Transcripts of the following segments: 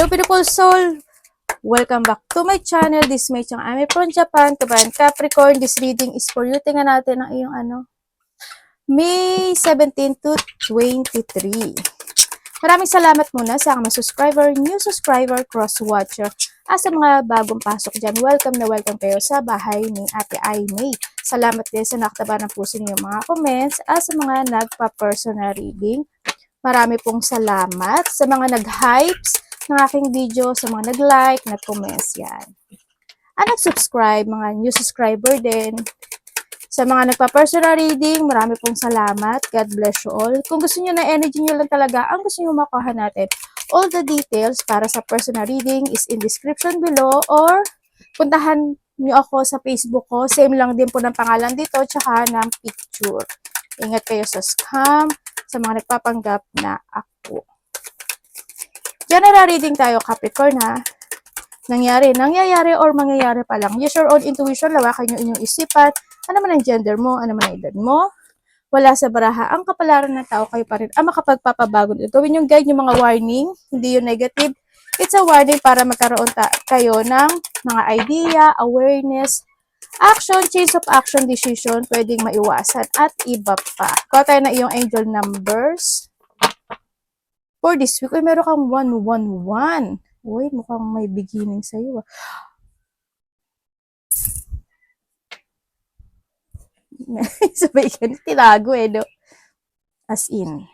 Hello beautiful soul! Welcome back to my channel. This is May Chang Ami from Japan to Brand Capricorn. This reading is for you. Tingnan natin ang iyong May 17 to 23. Maraming salamat muna sa mga subscriber, new subscriber, cross-watcher. Sa mga bagong pasok dyan, welcome na welcome kayo sa bahay ni Ate Aimee. Salamat din sa nakataba ng puso niyo mga comments. Sa mga nagpa-personal reading, marami pong salamat sa mga nag-hypes ng aking video, sa mga nag-like, nag-comments yan. Nag-subscribe, mga new subscriber din. Sa mga nagpa-personal reading, marami pong salamat. God bless you all. Kung gusto niyo na energy niyo lang talaga, ang gusto niyo makuha natin, all the details para sa personal reading is in description below or puntahan niyo ako sa Facebook ko. Same lang din po ng pangalan dito, tsaka ng picture. Ingat kayo sa scam, sa mga nagpapanggap na ako. General reading tayo, Capricorn ha. Nangyayari or mangyayari pa lang. Use your own intuition, lawakan nyo inyong isipan. Ano man ang gender mo, ano man ang edad mo. Wala sa baraha. Ang kapalaran ng tao, kayo pa rin ang makapagpapabago nito. Gawin yung guide, yung mga warning, hindi yung negative. It's a warning para magkaroon kayo ng mga idea, awareness, action, change of action, decision, pwedeng maiwasan, at iba pa. Kuha tayo na iyong angel numbers. For this week, meron kang 111. Uy, mukhang may beginning sa'yo. Sabay ka, tinago no? As in.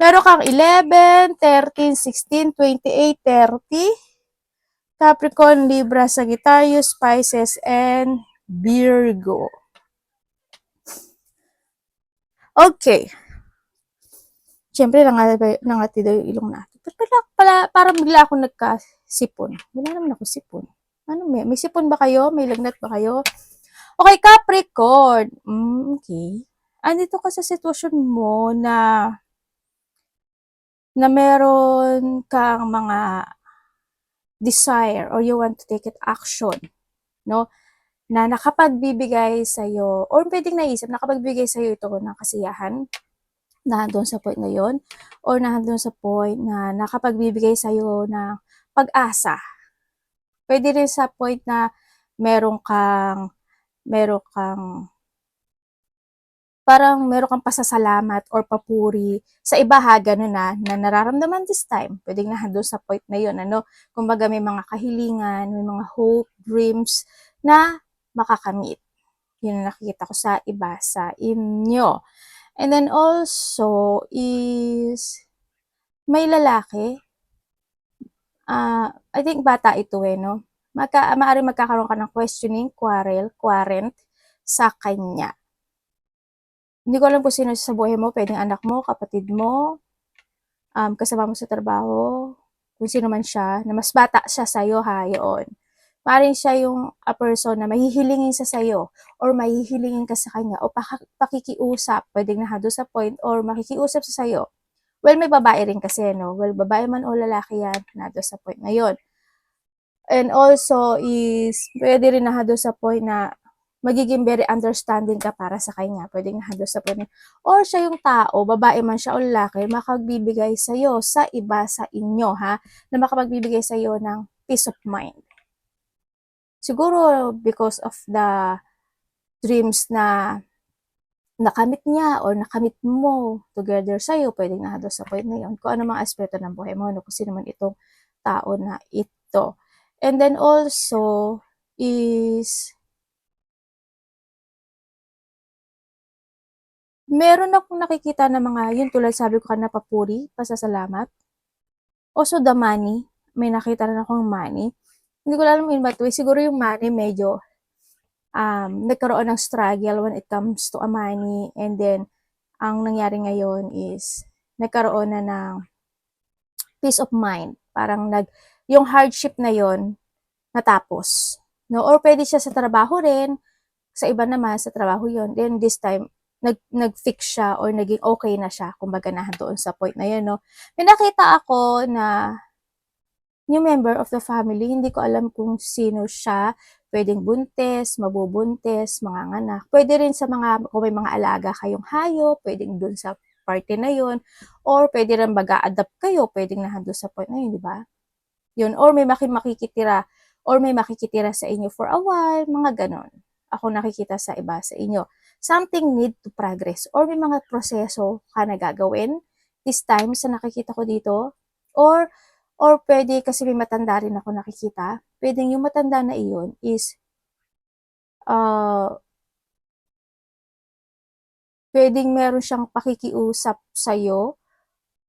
Meron kang 11, 13, 16, 28, 30. Capricorn, Libra, Sagittarius, Pisces, and Virgo. Okay. Siyempre, nangati daw yung ilong natin. Parang bigla ako nagkasipon. Wala naman ako sipon. May sipon ba kayo? May lagnat ba kayo? Okay, Capricorn. Okay. Andito ka sa sitwasyon mo na meron kang mga desire or you want to take it action, no? Na nakapagbibigay sa'yo, or pwedeng naisip, nakapagbibigay sa'yo ito ng kasiyahan, na doon sa point na yon, or na doon sa point na nakapagbibigay sa'yo ng pag-asa. Pwede rin sa point na meron kang parang meron kang pasasalamat or papuri sa iba ganun na nararamdaman this time. Pwedeng na doon sa point na yon, kumbaga may mga kahilingan, may mga hope, dreams na makakamit. Yun ang nakikita ko sa iba sa inyo. And then also is may lalaki. I think bata ito no? Maaaring magkakaroon ka ng questioning, quarrent sa kanya. Hindi ko alam kung sino sa buhay mo, pwedeng anak mo, kapatid mo, kasama mo sa trabaho, kung sino man siya, na mas bata siya sa'yo yun. Maaaring siya yung a person na mahihilingin sa sa'yo or mahihilingin ka sa kanya o pakikiusap, pwedeng na doon sa point or makikiusap sa sa'yo. Well, may babae rin kasi, no? Well, babae man o lalaki yan, na doon sa point na yun. And also is, pwede rin na doon sa point na magiging very understanding ka para sa kanya. Pwedeng na doon sa point na, or siya yung tao, babae man siya o lalaki, makagbibigay sa'yo sa iba sa inyo, na makapagbibigay sa'yo ng peace of mind. Siguro because of the dreams na nakamit niya or nakamit mo together sa'yo, pwedeng na doon sa point na yun. Kung ano mga aspeto ng buhay mo, kung sino man itong tao na ito. And then also is meron akong nakikita na mga, yun tulad sabi ko kanina, papuri, pasasalamat. Also the money, may nakita rin akong money. Hindi ko alam in what way. Siguro yung money medyo nagkaroon ng struggle when it comes to a money, and then ang nangyari ngayon is nagkaroon na ng peace of mind. Parang yung hardship na yon natapos. No? Or pwede siya sa trabaho rin, sa iba naman sa trabaho yon. Then this time nag-fix siya or naging okay na siya, kumbaga na doon sa point na yun, no? May nakita ako na new member of the family, hindi ko alam kung sino siya, pwedeng buntis, mabubuntis, mga anak. Pwede rin sa mga, kung may mga alaga kayong hayop, pwedeng dun sa party na yun, or pwede rin mag-a-adapt kayo, pwedeng na doon sa point na yun, di ba? Yun, or may makikitira, or may makikitira sa inyo for a while, mga ganon. Ako nakikita sa iba sa inyo. Something need to progress, or may mga proseso ka na gagawin this time sa nakikita ko dito, or pwede kasi may matanda rin ako nakikita, pwedeng yung matanda na iyon is pwedeng meron siyang pakikiusap sa'yo,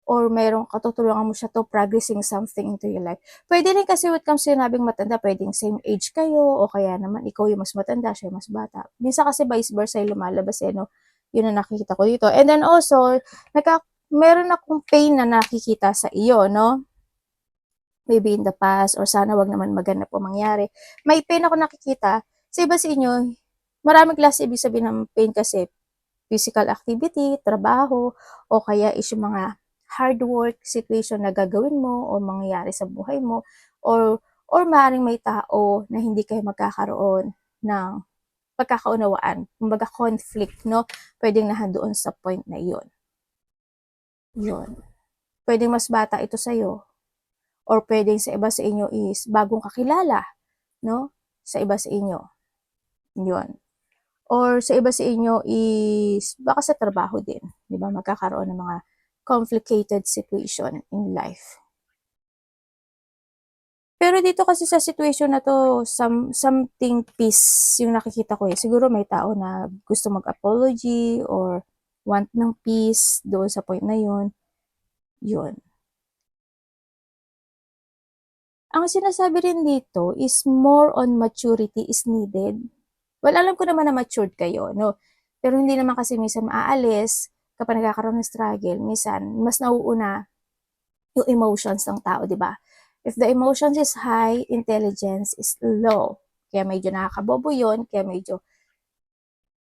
or merong katutulungan mo siya to progressing something into your life. Pwede rin kasi when comes to sinabing matanda, pwedeng same age kayo, o kaya naman ikaw yung mas matanda, siya yung mas bata. Minsan kasi vice versa yung lumalabas no? Yun ang nakikita ko dito. And then also, meron akong pain na nakikita sa iyo, no? Maybe in the past, or sana wag naman maganda po mangyari. May pain ako nakikita. Sa iba sa inyo, maraming klase ibig sabihin ng pain kasi physical activity, trabaho, o kaya is yung mga hard work situation na gagawin mo o mangyayari sa buhay mo, or maaaring may tao na hindi kayo magkakaroon ng pagkakaunawaan, kumbaga conflict, no? Pwedeng nahandoon sa point na iyon. Yun. Pwedeng mas bata ito sa'yo, or pwedeng sa iba sa inyo is bagong kakilala, no? Sa iba sa inyo. Yun. Or sa iba sa inyo is baka sa trabaho din, 'di ba? Magkakaroon ng mga complicated situation in life. Pero dito kasi sa situation na to, something peace yung nakikita ko eh. Siguro may tao na gusto mag-apology or want ng peace doon sa point na yun. Yun. Ang sinasabi rin dito is more on maturity is needed. Well, alam ko naman na matured kayo, no? Pero hindi naman kasi minsan maaalis kapag nagkakaroon ng struggle. Minsan, mas nauuna yung emotions ng tao, di ba? If the emotions is high, intelligence is low. Kaya medyo nakakabobo yun, kaya medyo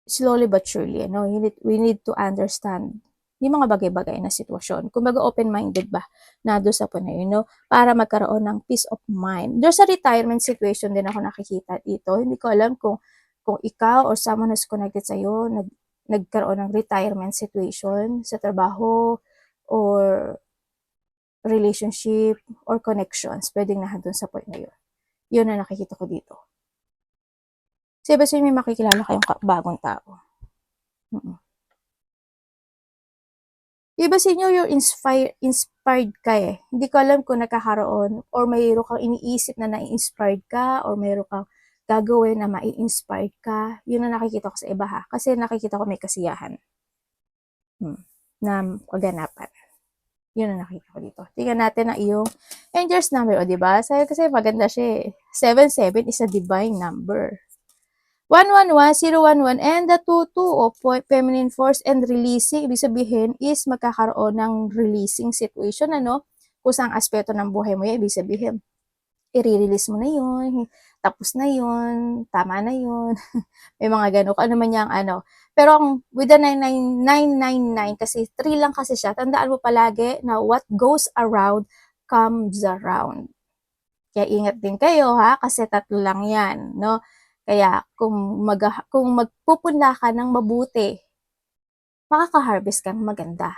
slowly but surely, no? We need to understand yung mga bagay-bagay na sitwasyon. Kumbaga open-minded ba na doon sa po na yun, no? Para magkaroon ng peace of mind. Doon sa retirement situation din ako nakikita dito. Hindi ko alam kung ikaw or someone who's connected sa'yo, nagkaroon ng retirement situation sa trabaho or relationship or connections. Pwedeng nandun sa point na yun. Yun na nakikita ko dito. Kasi basta may makikilala kayong bagong tao. Iba sa inyo, you're inspired ka eh. Hindi ko alam kung nakakaroon or mayroon kang iniisip na na-inspired ka or mayroon kang gagawin na mai-inspired ka. Yun na nakikita ko sa iba ha. Kasi nakikita ko may kasiyahan na kaganapan. Yun ang nakikita ko dito. Tingnan natin ang iyong angel's number. O diba? Kasi maganda siya eh. 77 is a divine number. 111, 011, and the 22 of feminine force and releasing, ibig sabihin is magkakaroon ng releasing situation, ano? Kung saan aspeto ng buhay mo yan, ibig sabihin, i-release mo na yun, tapos na yun, tama na yun, may mga gano'n, ano man yung ano. Pero with the 999, kasi 3 lang kasi siya, tandaan mo palagi na what goes around comes around. Kaya ingat din kayo ha, kasi 3 lang yan, no? Kaya kung magpupunla ka ng mabuti, makaka-harvest ka ng maganda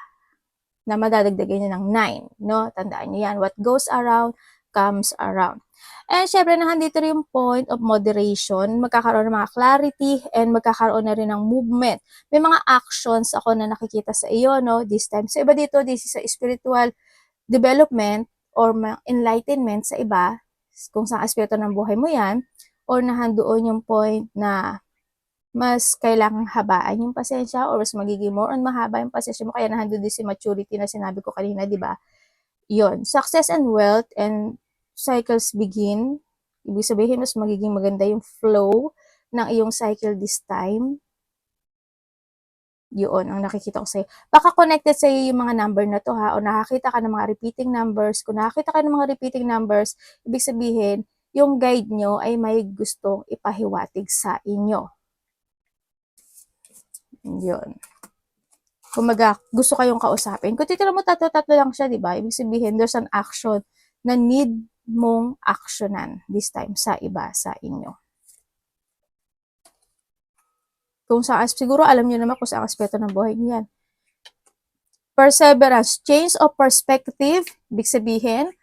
na madadagdagan niyo ng 9, no? Tandaan niyo yan. What goes around comes around. And syempre, nandito rin yung point of moderation. Magkakaroon ng mga clarity and magkakaroon na rin ng movement. May mga actions ako na nakikita sa iyo, no? This time. So, iba dito, this is a spiritual development or enlightenment sa iba, kung saan aspeto ng buhay mo yan, or nahandoon yung point na mas kailangang habaan yung pasensya or mas magiging more on mahaba yung pasensya mo. Kaya nahandoon din si maturity na sinabi ko kanina, di ba? Yun. Success and wealth and cycles begin. Ibig sabihin, mas magiging maganda yung flow ng iyong cycle this time. Yun ang nakikita ko sa'yo. Baka connected sa'yo yung mga number na to ha, o nakakita ka ng mga repeating numbers. Kung nakakita ka ng mga repeating numbers, ibig sabihin, yung guide nyo ay may gustong ipahiwatig sa inyo. Yun. Kumaga, gusto kayong kausapin. Kung titira mo tatlo-tatlo lang siya, di ba? Ibig sabihin, there's an action na need mong actionan this time sa iba, sa inyo. Kung sa siguro alam niyo naman kung sa aspeto ng buhay niyan. Perseverance, change of perspective, ibig sabihin,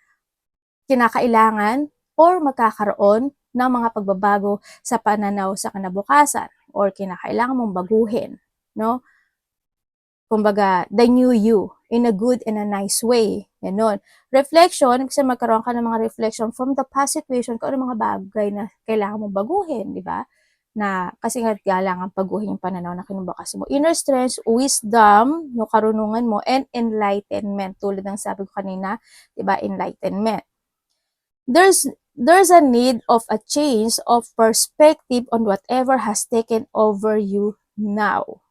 kinakailangan or magkakaroon ng mga pagbabago sa pananaw sa kinabukasan or kinakailangan mong baguhin, no? Kumbaga, the new you in a good and a nice way. Ganon. Reflection, kasi magkaroon ka ng mga reflection from the past situation kung ano mga bagay na kailangan mong baguhin, di ba? Na kasi nga kailangan baguhin yung pananaw na kinubukas mo. Inner strength, wisdom, yung karunungan mo, and enlightenment. Tulad ng sabi ko kanina, di ba? Enlightenment. There's a need of a change of perspective on whatever has taken over you now.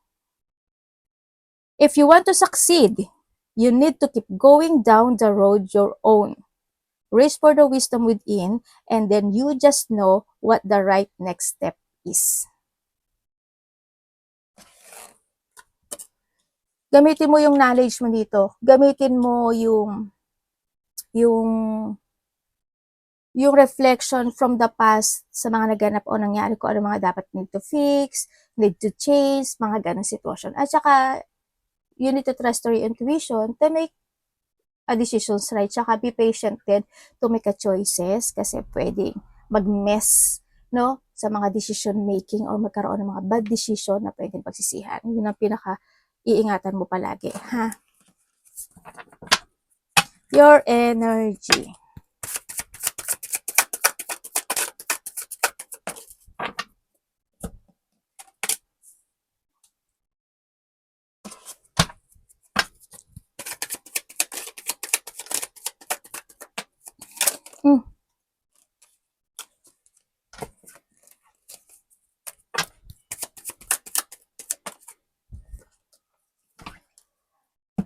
If you want to succeed, you need to keep going down the road your own. Reach for the wisdom within, and then you just know what the right next step is. Gamitin mo yung knowledge mo dito. Gamitin mo yung reflection from the past sa mga naganap o nangyari ko, ano mga dapat need to fix, need to change, mga ganang sitwasyon. At saka, you need to trust your intuition to make a decisions right. Saka be patient din to make a choices kasi pwedeng mag-mess, no, sa mga decision making or magkaroon ng mga bad decision na pwedeng pagsisihan. Yun ang pinaka-iingatan mo palagi, ha? Your energy.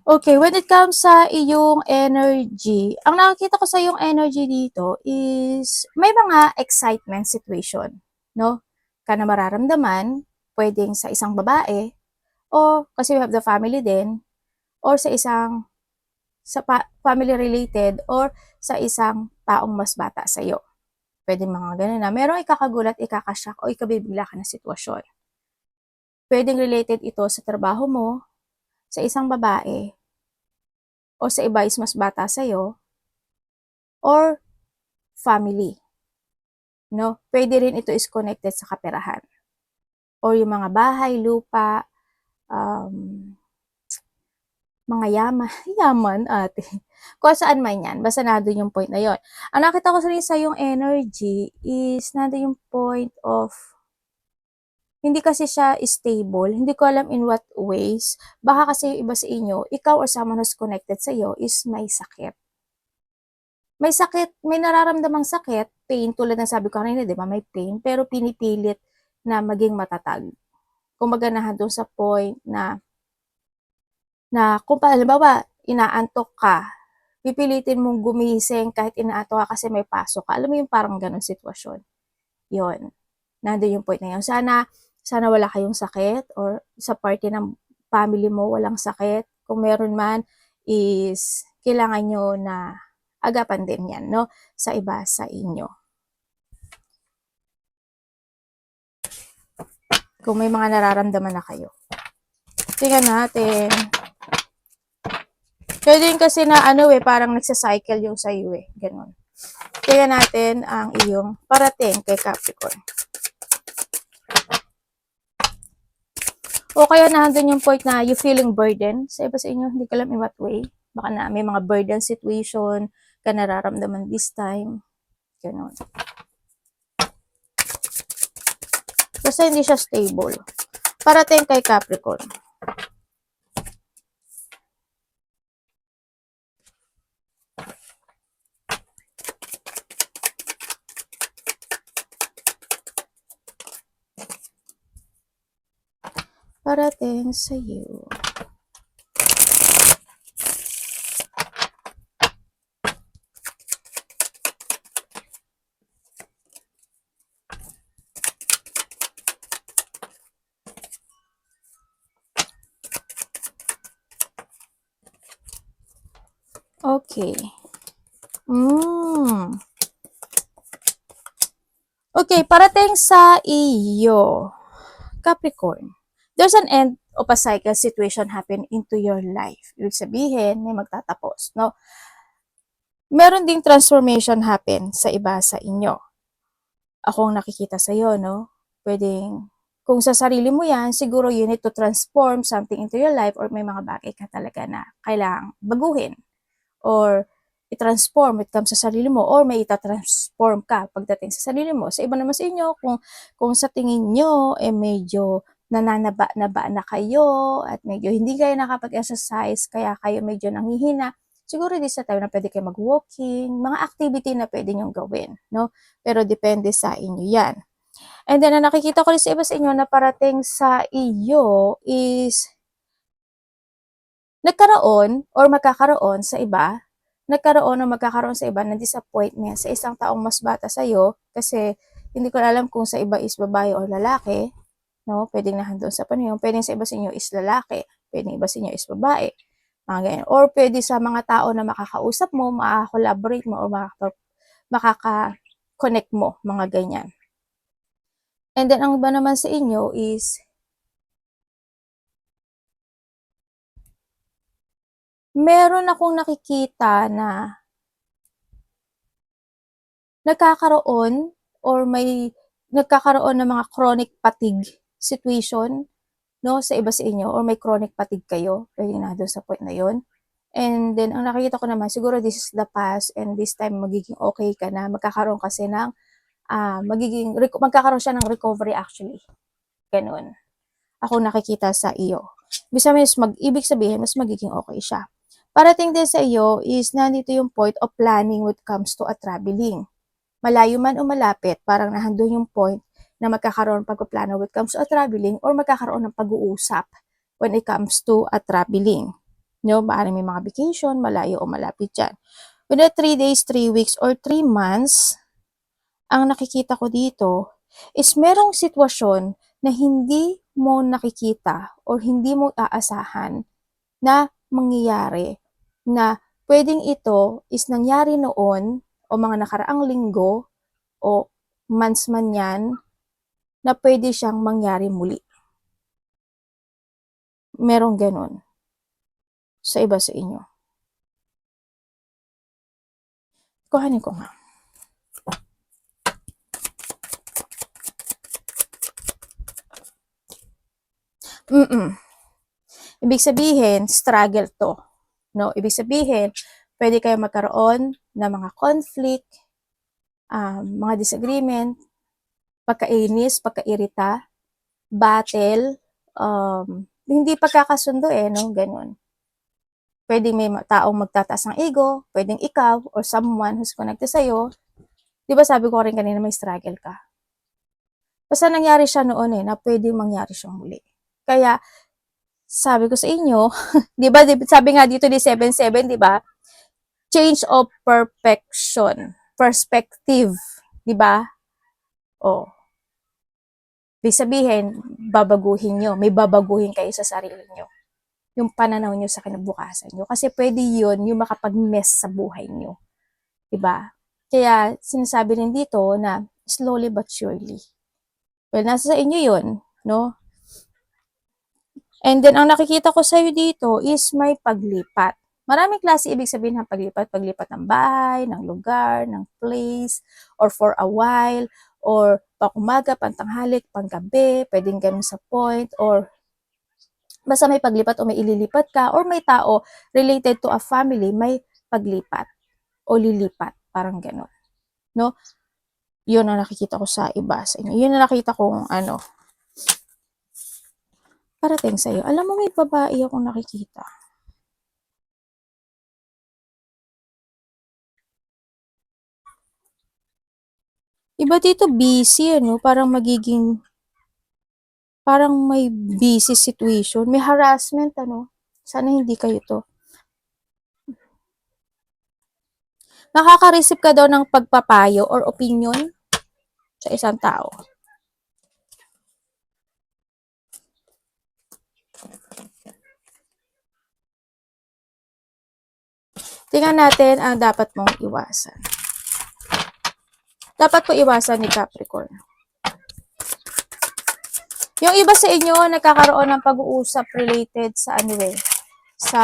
Okay, when it comes sa iyong energy, ang nakikita ko sa iyong energy dito is may mga excitement situation, no? Ka na mararamdaman, pwedeng sa isang babae, o kasi we have the family din, or sa isang family related, or sa isang taong mas bata sa iyo. Pwedeng mga ganun na. Merong ikakagulat, ikakashock, o ikabibigla ka na sitwasyon. Pwedeng related ito sa trabaho mo, sa isang babae, o sa iba is mas bata sa'yo, or family. No? Pwede rin ito is connected sa kaperahan. Or yung mga bahay, lupa, mga yaman ate. Kung saan man yan, basta nandun yung point na yon. Ang nakita ko sa yung energy is nandun yung point of hindi kasi siya stable. Hindi ko alam in what ways. Baka kasi yung iba sa inyo, ikaw or someone who's connected sa iyo is may sakit. May sakit, may nararamdamang sakit, pain, tulad ng sabi ko kanina, di ba, may pain, pero pinipilit na maging matatag. Kumbaga doon sa point na kung halimbawa, inaantok ka, pipilitin mong gumising kahit inaantok ka kasi may pasok ka. Alam mo yung parang ganun sitwasyon. Yun. Nandun yung point na yun. Sana wala kayong sakit or sa party ng family mo walang sakit. Kung meron man is kailangan nyo na agapan din yan, no? Sa iba sa inyo. Kung may mga nararamdaman na kayo. Tingnan natin. Pwede kasi na parang nagsa-cycle yung sa iyo Ganun. Tingnan natin ang iyong parating kay Capricorn. O kaya nandun yung point na you feeling burden sa iba sa inyo, hindi ko alam in what way. Baka na may mga burden situation ka nararamdaman this time. Ganun. Basta hindi siya stable. Parating kay Capricorn. Parating sa iyo. Okay. Okay, parating sa iyo, Capricorn. There's an end of a cycle situation happen into your life. Ibig sabihin, may magtatapos, no? Meron ding transformation happen sa iba sa inyo. Ako ang nakikita sa'yo, no? Pwedeng, kung sa sarili mo yan, siguro you need to transform something into your life or may mga bagay ka talaga na kailangang baguhin or i-transform it comes sa sarili mo or may ita-transform ka pagdating sa sarili mo. Sa iba naman sa inyo, kung sa tingin nyo, medyo nananaba-naba na kayo at medyo hindi kayo nakapag-exercise, kaya kayo medyo nanghihina, siguro di sa time na pwede kayo mag-walking, mga activity na pwede nyong gawin, no? Pero depende sa inyo yan. And then, ang nakikita ko rin sa iba sa inyo na parating sa iyo is nagkaroon or magkakaroon sa iba, nagkaroon o magkakaroon sa iba ng disappointment sa isang taong mas bata sa'yo kasi hindi ko alam kung sa iba is babae o lalaki, no? Pwedeng nahandun sa panahon, pwedeng sa iba sa inyo is lalaki, pwedeng iba sa inyo is babae, mga ganyan. Or pwede sa mga tao na makakausap mo, makaka-collaborate mo, o makaka-connect mo, mga ganyan. And then, ang iba naman sa inyo is meron akong nakikita na nagkakaroon or may nagkakaroon ng mga chronic fatigue situation, no, sa iba sa inyo or may chronic fatigue kayo, pwede na doon sa point na yon. And then, ang nakikita ko naman, siguro this is the past and this time magiging okay ka na, magkakaroon kasi ng, magkakaroon siya ng recovery actually. Ganun. Ako nakikita sa iyo. Ibig sabihin, mas magiging okay siya. Parating din sa iyo is nandito yung point of planning when it comes to a traveling. Malayo man o malapit, parang nahandun yung point na magkakaroon pagpaplano when it comes to a traveling or magkakaroon ng pag-uusap when it comes to a traveling. No, maaaring may mga vacation, malayo o malapit dyan. Within 3 days, 3 weeks, or 3 months, ang nakikita ko dito is merong sitwasyon na hindi mo nakikita or hindi mo aasahan na mangyayari na pwedeng ito is nangyari noon o mga nakaraang linggo o months man yan na pwede siyang mangyari muli. Merong ganun sa iba sa inyo. Kuhanin ko nga. Ibig sabihin, struggle to. No? Ibig sabihin, pwede kayo magkaroon ng mga conflict, mga disagreement, pagkainis, pagkairita, battle, hindi pagkakasundo no? Ganun. Pwedeng may taong magtataas ng ego, pwedeng ikaw or someone who's connected sa'yo. Di ba sabi ko rin kanina may struggle ka? Basta nangyari siya noon na pwedeng mangyari siyang muli. Kaya, sabi ko sa inyo, di ba, sabi nga dito ni 77, di ba? Change of perspective, di ba? Oh. Ibig sabihin, babaguhin nyo, may babaguhin kayo sa sarili nyo. Yung pananaw nyo sa kinabukasan nyo. Kasi pwede yun yung makapag-mess sa buhay nyo. Diba? Kaya sinasabi rin dito na slowly but surely. Well, nasa sa inyo yun, no? And then, ang nakikita ko sa'yo dito is may paglipat. Maraming klase ibig sabihin ng paglipat. Paglipat ng bahay, ng lugar, ng place, or for a while, or pang-umaga, pang-tanghalik, pang-gabi, pwedeng ganun sa point, or basta may paglipat o may ililipat ka, or may tao related to a family, may paglipat o lilipat. Parang ganun. No? Yun ang nakikita ko sa iba sa inyo. Yun ang nakita kong parating sa'yo. Alam mo, may babae akong nakikita. Iba dito busy, parang parang may busy situation. May harassment, Sana hindi kayo to. Nakaka-receive ka daw ng pagpapayo or opinion sa isang tao. Tingnan natin ang dapat mong iwasan. Dapat po iwasan ni Capricorn. Yung iba sa inyo, nagkakaroon ng pag-uusap related sa sa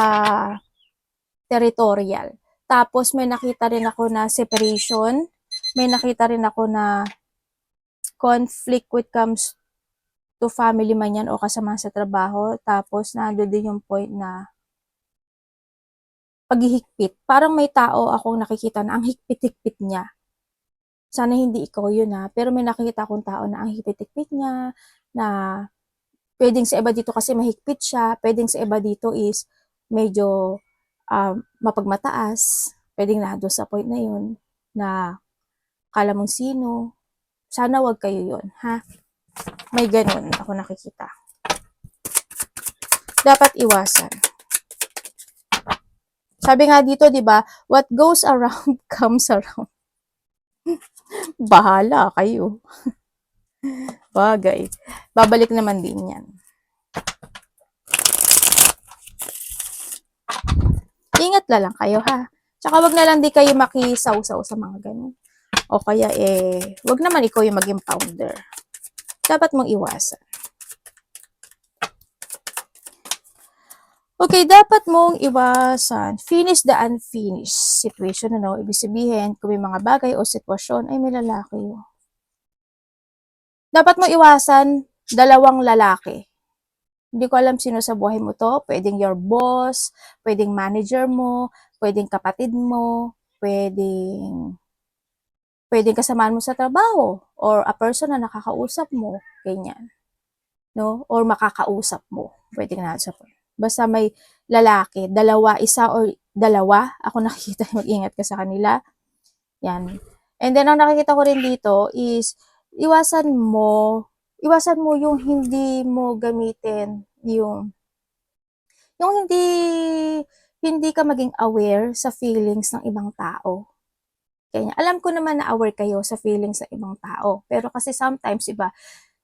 territorial. Tapos may nakita rin ako na separation. May nakita rin ako na conflict when it comes to family man yan o kasama sa trabaho. Tapos nandun din yung point na paghihigpit. Parang may tao akong nakikita na ang higpit-higpit niya. Sana hindi ikaw yun pero may nakikita akong tao na ang higpit-higpit niya, na pwedeng sa iba dito kasi mahigpit siya, pwedeng sa iba dito is medyo mapagmataas, pwedeng nado sa point na yun, na kala mong sino. Sana wag kayo yun, ha? May ganun ako nakikita. Dapat iwasan. Sabi nga dito, di ba, what goes around comes around. Bahala kayo. Bagay. Babalik naman din yan. Ingat na lang kayo, ha? Tsaka wag na lang di kayo makisaw-saw sa mga ganun. O kaya wag naman ikaw yung maging founder. Dapat mong iwasan. Okay, dapat mong iwasan. Finish the unfinished situation, ano? Ibig sabihin, kung may mga bagay o sitwasyon, ay may lalaki yun. Dapat mo iwasan dalawang lalaki. Hindi ko alam sino sa buhay mo to. Pwedeng your boss, pwedeng manager mo, pwedeng kapatid mo, pwedeng kasamaan mo sa trabaho, or a person na nakakausap mo, ganyan. No? Or makakausap mo. Pwedeng na sa point. Basta may lalaki, dalawa, isa or dalawa, ako nakikita, mag-ingat ka sa kanila. Yan. And then, ang nakikita ko rin dito is, iwasan mo yung hindi mo gamitin yung hindi ka maging aware sa feelings ng ibang tao. Kaya, alam ko naman na aware kayo sa feelings ng ibang tao. Pero kasi sometimes, iba,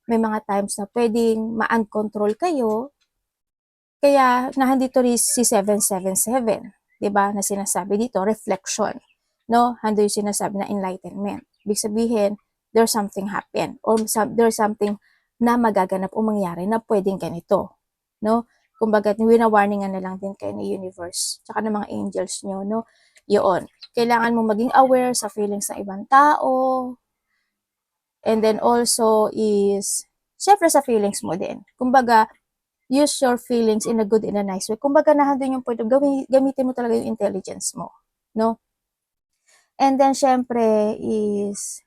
may mga times na pwedeng ma-uncontrol kayo. Kaya, nahandito rin si 777, 'di ba? Na sinasabi dito, reflection. No? Hando yung sinasabi na enlightenment. Ibig sabihin, there's something happen or there's something na magaganap o mangyari na pwedeng ganito. No? Kumbaga, wina-warningan na lang din kayo ng universe, tsaka ng mga angels nyo, no? Yun. Kailangan mo maging aware sa feelings ng ibang tao. And then also is, syempre sa feelings mo din. Kumbaga, use your feelings in a good and a nice way. Kumbaga, nandun yung point of gamitin mo talaga yung intelligence mo. No? And then, syempre, is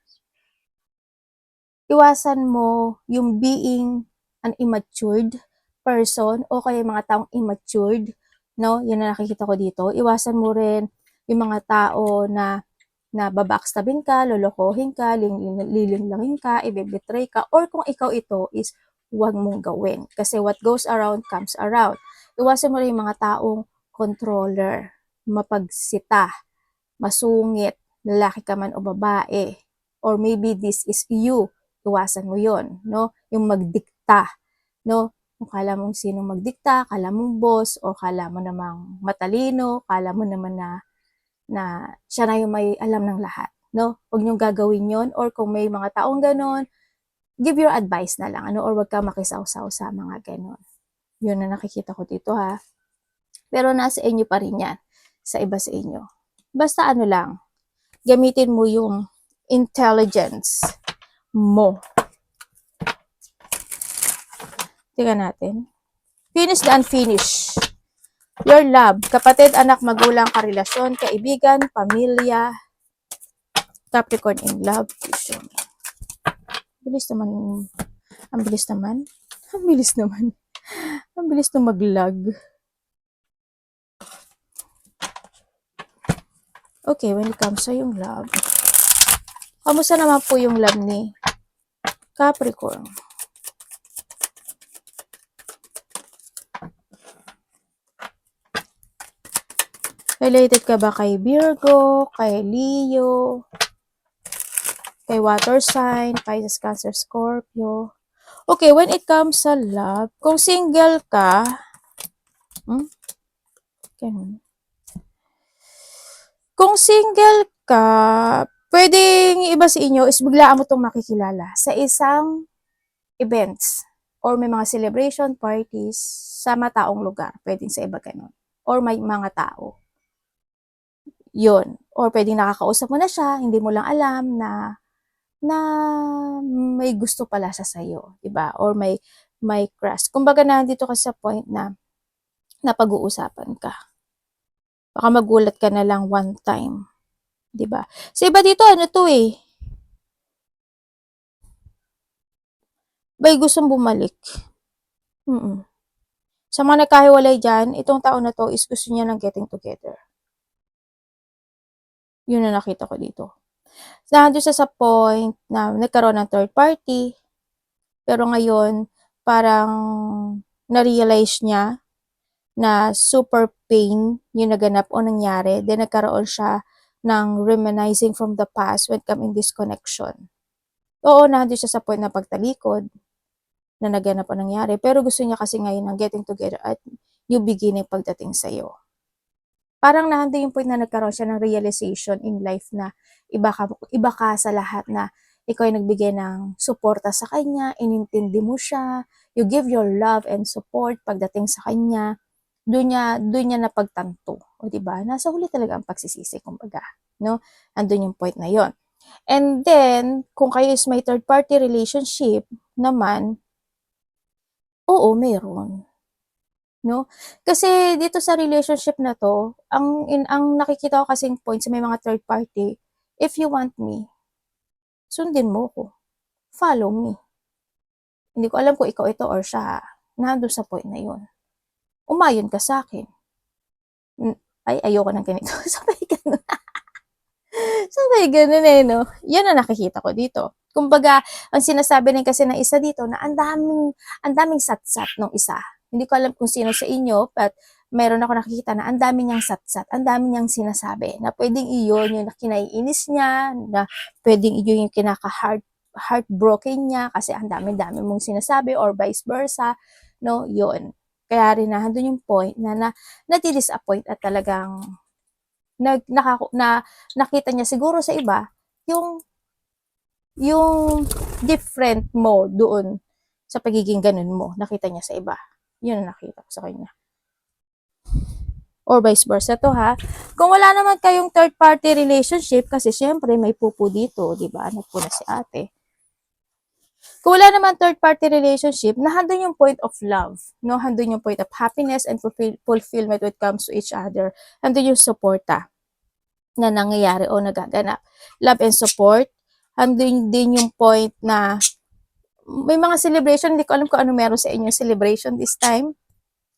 iwasan mo yung being an immatured person o kaya mga taong immatured. No? Yun na nakikita ko dito. Iwasan mo rin yung mga tao na babackstabin ka, lolokohin ka, lilinlangin ka, ibebetray ka, or kung ikaw ito is huwag mong gawin. Kasi what goes around comes around. Iwasan mo rin yung mga taong controller, mapagsita, masungit, lalaki ka man o babae, or maybe this is you. Iwasan mo yon, no? Yung magdikta, no? Kung kala mong sinong magdikta, kala mong boss, o kala mo namang matalino, kala mo naman na siya na yung may alam ng lahat, no? Huwag niyong gagawin yon, or kung may mga taong ganon, give your advice na lang, ano, or wag ka makisawsaw sa mga ganon. Yun na nakikita ko dito, ha. Pero nasa inyo pa rin yan, sa iba sa inyo. Basta ano lang, gamitin mo yung intelligence mo. Tingnan natin. Finish the unfinished. Your love, kapatid, anak, magulang, karelasyon, kaibigan, pamilya, Capricorn in love. Bilis naman. Ang bilis naman. Ang bilis naman. Ang bilis na mag-lag. Okay, when it comes sa yung love. Kamusta naman po yung love ni Capricorn? Related ka ba kay Virgo, kay Leo, kay water sign, Pisces, Cancer, Scorpio? Okay, when it comes sa love, kung single ka, ganun. Kung single ka, pwedeng iba sa inyo is biglaan mo itong makikilala sa isang events or may mga celebration parties sa mataong lugar. Pwedeng sa iba ganun. Or may mga tao. Yun. Or pwedeng nakakausap mo na siya, hindi mo lang alam na may gusto pala siya sa'yo, 'di ba? Or may crush. Kumbaga nandito ka sa point na napag-uusapan ka. Baka magulat ka na lang one time, 'di ba? Sa iba dito ano 'to eh, may gustong bumalik. Mm. Sa mga nagkahiwalay diyan, itong tao na 'to is gusto niya ng getting together. Yun ang nakita ko dito. Nandun siya sa point na nagkaroon ng third party, pero ngayon parang na-realize niya na super pain yung naganap o nangyari. Then nagkaroon siya ng reminiscing from the past when come in this connection. Oo, nandun siya sa point na pagtalikod na naganap o nangyari. Pero gusto niya kasi ngayon ng getting together at new beginning pagdating sa'yo. Parang nandun yung point na nagkaroon siya ng realization in life na iba ka sa lahat, na ikaw ay nagbigay ng suporta sa kanya, inintindi mo siya, you give your love and support pagdating sa kanya. Doon niya napagtanto, o 'di ba? Nasa huli talaga ang pagsisisi kumbaga, no? Andun yung point na yon. And then kung kayo is may third party relationship naman, oo, meron, no? Kasi dito sa relationship na 'to, ang nakikita ko kasing point sa may mga third party, if you want me, sundin mo ko, follow me. Hindi ko alam kung ikaw ito or siya, nandun sa point na yun. Umayon ka sa'kin. Ay, ayoko ng ganito. Sabay ganun. Sabay ganun eh, no? Yan ang nakikita ko dito. Kumbaga, ang sinasabi rin kasi ng isa dito na ang daming satsat ng isa. Hindi ko alam kung sino sa inyo, but meron ako nakikita na ang dami niyang satsat, ang dami niyang sinasabi, na pwedeng iyon yung kinaiinis niya, na pwedeng iyon yung heartbroken niya kasi ang dami-dami mong sinasabi or vice versa, no? Yun. Kaya rin na, doon yung point na disappoint at talagang nakita niya siguro sa iba yung different mo doon sa pagiging ganun mo, nakita niya sa iba. Yun ang nakita ko sa kanya. Or vice versa to ha. Kung wala naman kayong third party relationship, kasi syempre may pupo dito, di ba? Nagpuna si ate. Kung wala naman third party relationship, nahandun yung point of love, no? Handun yung point of happiness and fulfillment when it comes to each other. Handun yung suporta na nangyayari o nagaganap. Love and support. Handun din yung point na may mga celebration, hindi ko alam kung ano meron sa inyo celebration this time.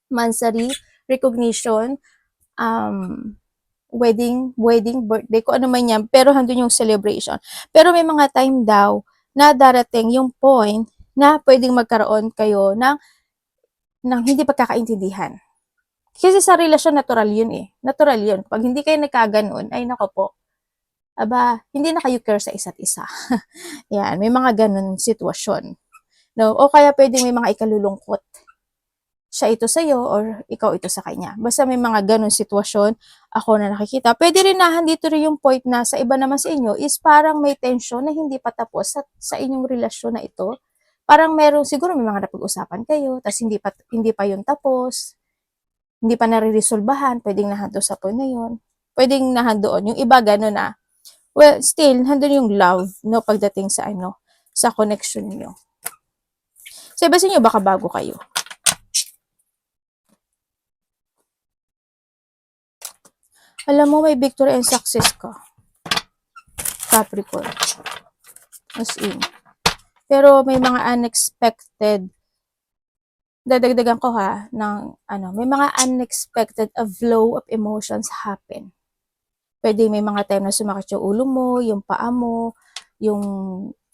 Mansari, recognition, wedding, birthday, kung ano man yan, pero handun yung celebration. Pero may mga time daw na darating yung point na pwedeng magkaroon kayo ng hindi pagkakaintindihan. Kasi sa relasyon, natural yun eh. Natural yun. Pag hindi kayo nagkaganon, ay nako po, aba, hindi na kayo care sa isa't isa. Yan, may mga ganun sitwasyon. No? O kaya pwedeng may mga ikalulungkot. Siya ito sa'yo or ikaw ito sa kanya. Basta may mga ganun sitwasyon ako na nakikita. Pwede rin na dito rin yung point na sa iba naman sa inyo is parang may tension na hindi pa tapos sa inyong relasyon na ito. Parang meron, siguro may mga napag-usapan kayo, tapos hindi pa yun tapos, hindi pa nare-resolbahan, pwedeng nahando sa point na yun. Pwedeng nahandoon. Yung iba gano'n na. Well, still, handun yung love, no, pagdating sa sa connection niyo. Sa iba sa inyo, baka bago kayo. Alam mo, may victory and success ka. Capricorn. As in. Pero may mga unexpected, dadagdagan ko ha, may mga unexpected flow of emotions happen. Pwede may mga time na sumakit yung ulo mo, yung paa mo, yung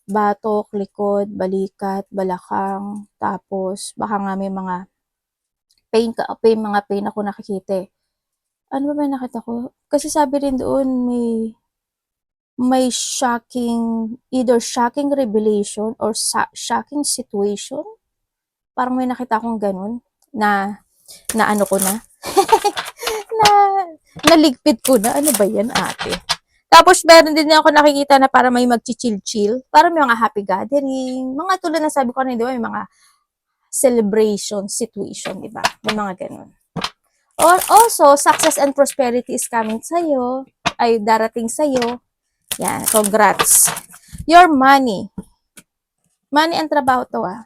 batok, likod, balikat, balakang, tapos baka nga may mga pain ako nakikita eh. Ano ba nakita ko? Kasi sabi rin doon may shocking, either shocking revelation or shocking situation. Parang may nakita akong ganun na ano ko na na naligpit ko na. Ano ba yan, ate? Tapos meron din ako nakikita na para may magchichill-chill. Para may mga happy gathering. Mga tulad na sabi ko na, di ba, may mga celebration situation, di ba? May mga ganun. Or also, success and prosperity is coming sa'yo. ay darating sa'yo. Yan, congrats. Your money. Money ang trabaho to ah.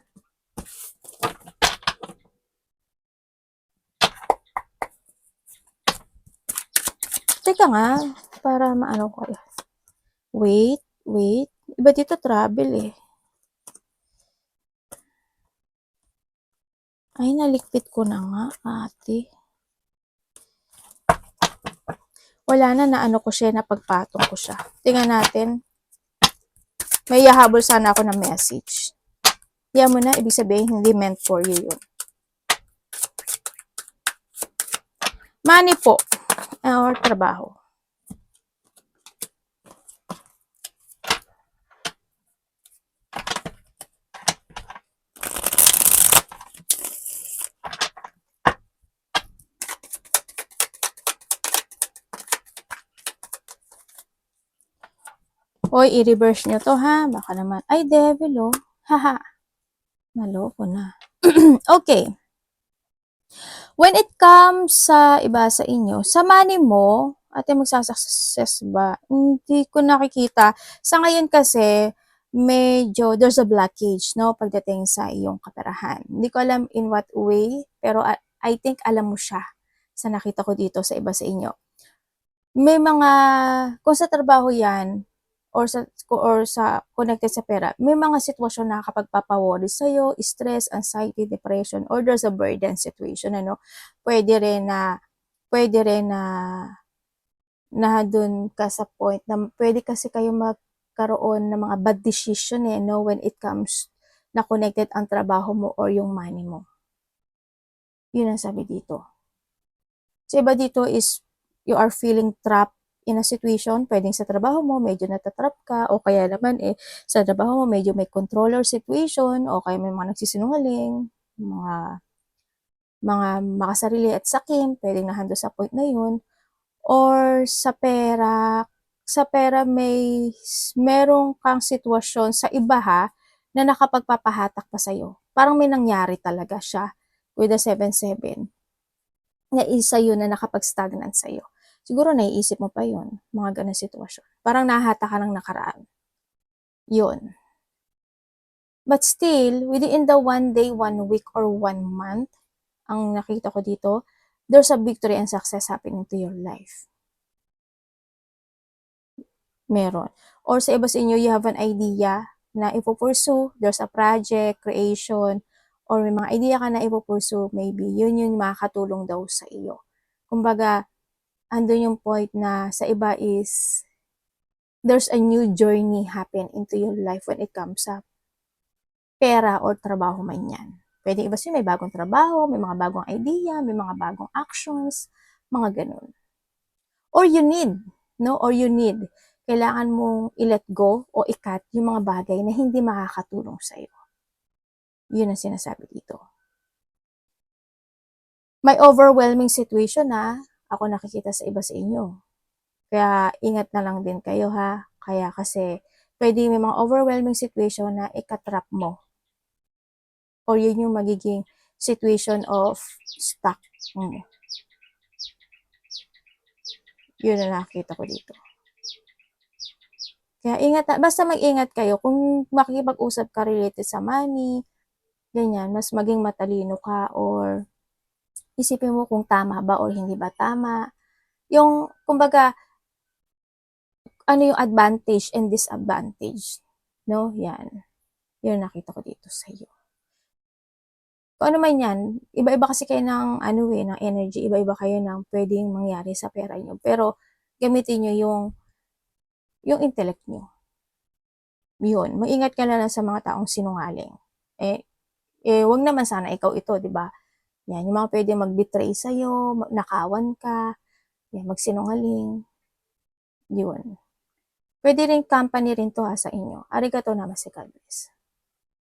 Teka nga, para maano ko yan. Wait. Iba dito travel eh. Ay, nalikpit ko na nga, ate. Wala na, naano ko siya, napagpatong ko siya. Tingnan natin. May yahabol sana ako ng message. Yan mo na, ibig sabihin, hindi meant for you yun. Money po, or trabaho. Hoy, i-reverse nyo to ha. Baka naman, ay devil oh. Haha. Naloko na. Okay. When it comes sa iba sa inyo, sa money mo, ate magsasuccess ba? Hindi ko nakikita. Sa ngayon kasi, medyo there's a blockage, no? Pagdating sa iyong kaperahan. Hindi ko alam in what way, pero I think alam mo siya sa nakita ko dito sa iba sa inyo. May mga, kung sa trabaho yan, or sa connected sa pera, may mga sitwasyon na kapag papaworry sa'yo, stress, anxiety, depression, or there's a burden situation, ano, pwede rin na dun ka sa point na pwede kasi kayo magkaroon ng mga bad decision no, when it comes na connected ang trabaho mo or yung money mo. Yun ang sabi dito. So, iba dito is you are feeling trapped in a situation, pwedeng sa trabaho mo, medyo natatrap ka, o kaya naman sa trabaho mo, medyo may controller situation, o kaya may mga nagsisinungaling, mga makasarili at sakim, pwedeng nahando sa point na yun, or sa pera merong kang sitwasyon sa iba ha, na nakapagpapahatak pa sa'yo. Parang may nangyari talaga siya with the 7-7, na isa yun na nakapag-stagnant sa'yo. Siguro naiisip mo pa yun, mga ganang sitwasyon. Parang nahata ka ng nakaraan. Yun. But still, within the 1 day, 1 week, or 1 month, ang nakita ko dito, there's a victory and success happening to your life. Meron. Or sa iba sa inyo, you have an idea na ipupursue, there's a project, creation, or may mga idea ka na ipupursue, maybe yun yung makakatulong daw sa iyo. Kumbaga, andun yung point na sa iba is there's a new journey happen into your life when it comes sa pera or trabaho man yan. Pwede iba siya, may bagong trabaho, may mga bagong idea, may mga bagong actions, mga ganun. Or you need, no? Or you need, kailangan mong i-let go o i-cut yung mga bagay na hindi makakatulong sa iyo. Yun ang sinasabi dito. May overwhelming situation na ako nakikita sa iba sa inyo. Kaya ingat na lang din kayo ha. Kaya kasi pwede may mga overwhelming situation na ikatrap mo. Or yun yung magiging situation of stuck mo. Yun na nakita ko dito. Kaya ingat, basta mag-ingat kayo kung makikipag-usap ka related sa money, ganyan, mas maging matalino ka or isipin mo kung tama ba or hindi ba tama. Yung, kumbaga, ano yung advantage and disadvantage. No? Yan. Yun nakita ko dito sa iyo. Kung ano man yan, iba-iba kasi kayo ng, ng energy, iba-iba kayo ng pwedeng mangyari sa pera nyo. Pero, gamitin nyo yung intellect nyo. Yun. Mag-ingat ka na lang sa mga taong sinungaling. Wag naman sana ikaw ito, di ba? Yan, yung mga pwede mag-betray sa'yo, nakawan ka, yan, magsinungaling. Yun. Pwede rin company rin to ha sa inyo. Arigato namaste, God bless.